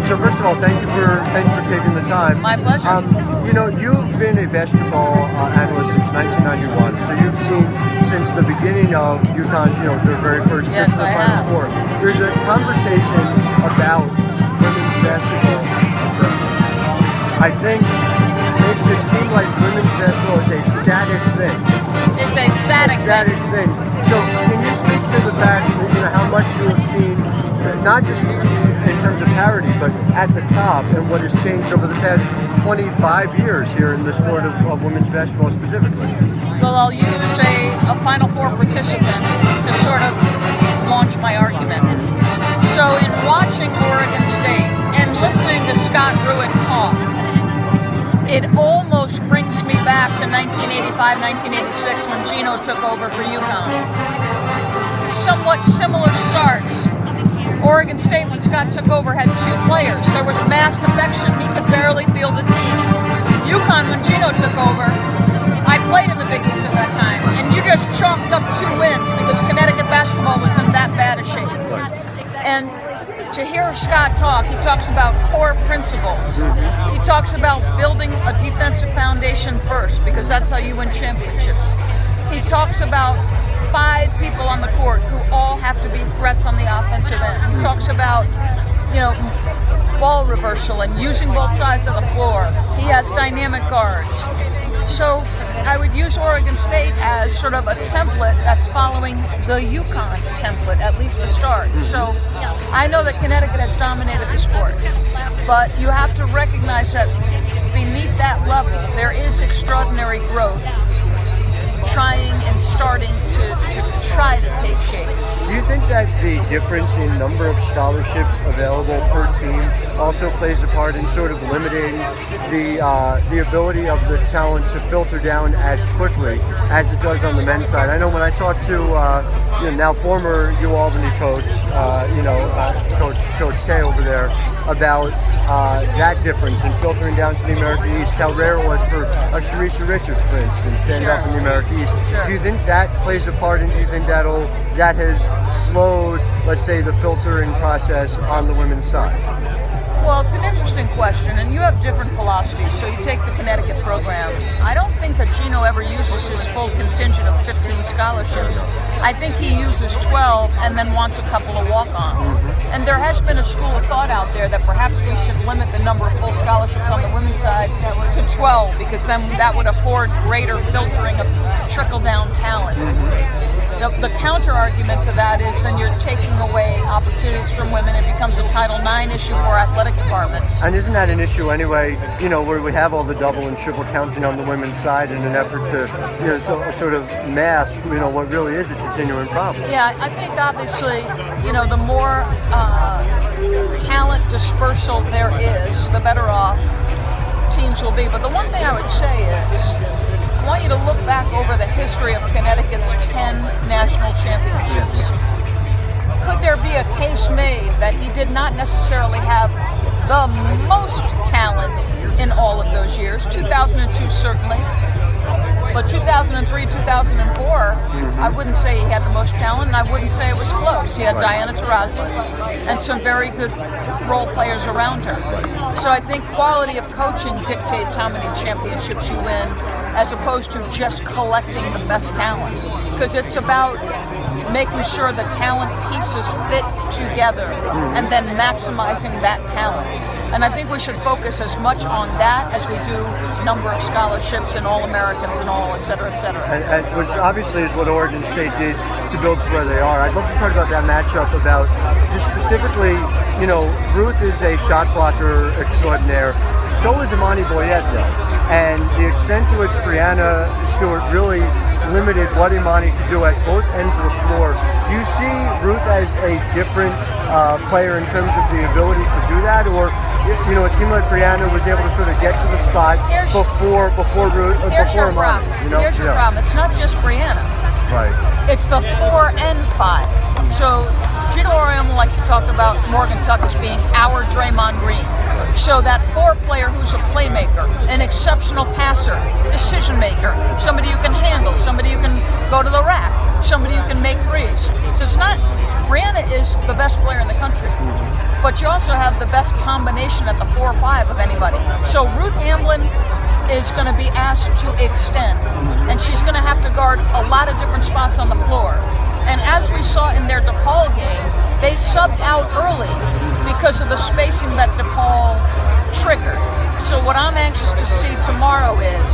So first of all, thank you for taking the time. My pleasure. You've been a basketball analyst since 1991, so you've seen since the beginning of UCONN, their very first trip to the Final Four. There's a conversation about women's basketball. I think makes it seem like women's basketball is a static thing. It's a static thing. So can you speak to the fact that how much you have seen, not just in terms of parity, but at the top, and what has changed over the past 25 years here in the sport of women's basketball specifically? Well, I'll use a Final Four participant to sort of launch my argument. So in watching Oregon State and listening to Scott Rueck talk, it almost brings me back to 1985, 1986 when Gino took over for UConn. Somewhat similar starts. Oregon State, when Scott took over, had 2 players. There was mass defection. He could barely field the team. UConn, when Gino took over, I played in the Big East at that time, and you just chalked up 2 wins because Connecticut basketball was in that bad a shape. And to hear Scott talk, he talks about core principles. He talks about building a defensive foundation first, because that's how you win championships. He talks about 5 people on the court who all have to be threats on the offensive end. He talks about, ball reversal and using both sides of the floor. He has dynamic guards. So I would use Oregon State as sort of a template that's following the UConn template, at least to start. So I know that Connecticut has dominated the sport, but you have to recognize that beneath that level, there is extraordinary growth trying and starting to try to take shape. Do you think that the difference in number of scholarships available per team also plays a part in sort of limiting the ability of the talent to filter down as quickly as it does on the men's side? I know when I talked to now former UAlbany coach, Coach K over there, about that difference in filtering down to the American East, how rare it was for a Sharissa Richards, for instance, stand up in the American East. Do you think that plays a part, and do you think that has slowed, let's say, the filtering process on the women's side? Well, it's an interesting question, and you have different philosophies. So you take the Connecticut program. I don't think that Gino ever uses his full contingent of 15 scholarships. I think he uses 12 and then wants a couple of walk-ons. And there has been a school of thought out there that perhaps we should limit the number of full scholarships on the women's side to 12, because then that would afford greater filtering of trickle-down talent. The counter-argument to that is then you're taking away opportunities from women. It becomes a Title IX issue for athletic departments. And isn't that an issue anyway, where we have all the double and triple counting on the women's side in an effort to, sort of mask, what really is a continuing problem? Yeah, I think obviously, the more talent dispersal there is, the better off teams will be. But the one thing I would say is, I want you to look back over the history of Connecticut's 10 national championships. Could there be a case made that he did not necessarily have the most talent in all of those years? 2002 certainly, but 2003, 2004, I wouldn't say he had the most talent, and I wouldn't say it was close. He had Diana Taurasi and some very good role players around her. So I think quality of coaching dictates how many championships you win, as opposed to just collecting the best talent. Because it's about making sure the talent pieces fit together and then maximizing that talent. And I think we should focus as much on that as we do number of scholarships and All-Americans and all, et cetera, et cetera. And which obviously is what Oregon State did to build to where they are. I'd love to talk about that matchup, about just specifically, Ruth is a shot blocker extraordinaire. So is Imani Boyette, though. And the extent to which Brianna Stewart really limited what Imani could do at both ends of the floor. Do you see Ruth as a different player in terms of the ability to do that, or it seemed like Brianna was able to sort of get to the spot before Ruth, before Imani. Here's your problem. It's not just Brianna. Right. It's the 4 and 5. So Gino Auriemma likes to talk about Morgan Tuck as being our Draymond Green. So that four-player who's a playmaker, an exceptional passer, decision maker, somebody you can handle, somebody you can go to the rack, somebody who can make threes. So it's not, Brianna is the best player in the country, but you also have the best combination at the 4 or 5 of anybody. So Ruth Hamblin is going to be asked to extend, and she's going to have to guard a lot of different spots on the floor. And as we saw in their DePaul game, they subbed out early because of the spacing that DePaul triggered. So what I'm anxious to see tomorrow is,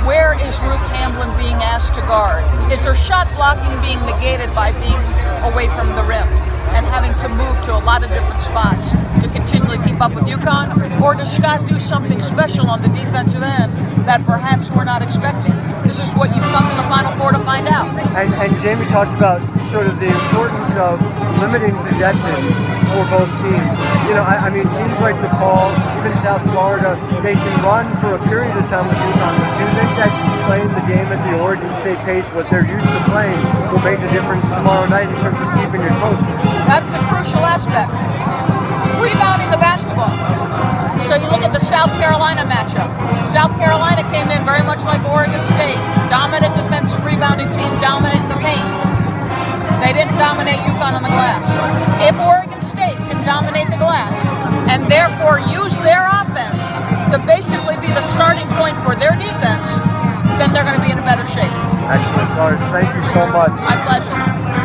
where is Ruth Hamblin being asked to guard? Is her shot blocking being negated by being away from the rim and having to move to a lot of different spots to continually keep up with UConn? Or does Scott do something special on the defensive end that perhaps we're not expecting? This is what you've come to the Final Four to find out. And Jamie talked about sort of the importance of limiting possessions for both teams. You know, I mean, teams like DePaul, even South Florida, they can run for a period of time with UConn. But do you think that playing the game at the Oregon State pace, what they're used to playing, will make the difference tomorrow night in terms of keeping it close? That's the crucial aspect. Rebounding the basketball. So you look at the South Carolina matchup. South Carolina came in very much like Oregon State. Dominant defensive rebounding team, dominant in the paint. They didn't dominate UConn on the glass. If Oregon State can dominate the glass and therefore use their offense to basically be the starting point for their defense, then they're going to be in a better shape. Excellent, Doris. Thank you so much. My pleasure.